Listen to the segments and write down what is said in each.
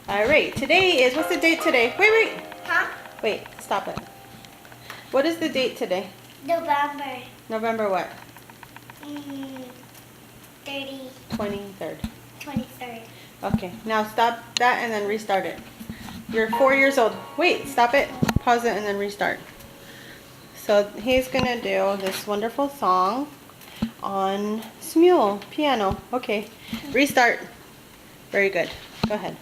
Alright, today is, what's the date today? Wait. Huh? Wait, stop it. What is the date today? November. November what? 23rd. 23rd. Okay, now stop that and then restart it. You're 4 years old. Wait, stop it, pause it, and then restart. So he's gonna do this wonderful song on Smule piano. Okay, restart. Very good. Go ahead.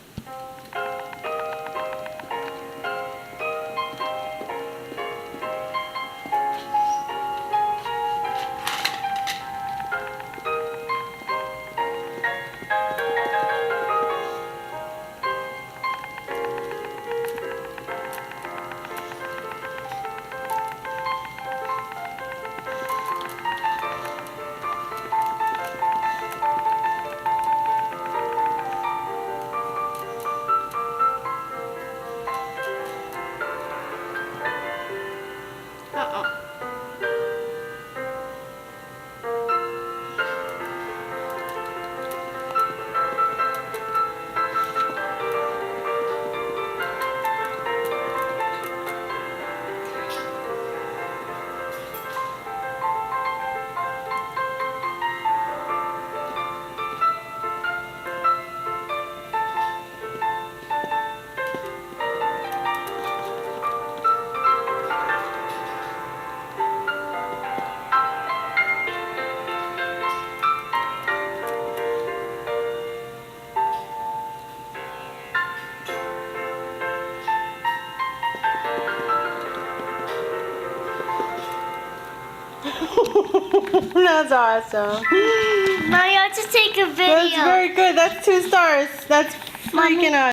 That's awesome. Mommy, I want to take a video. That's very good. That's 2 stars. That's freaking awesome.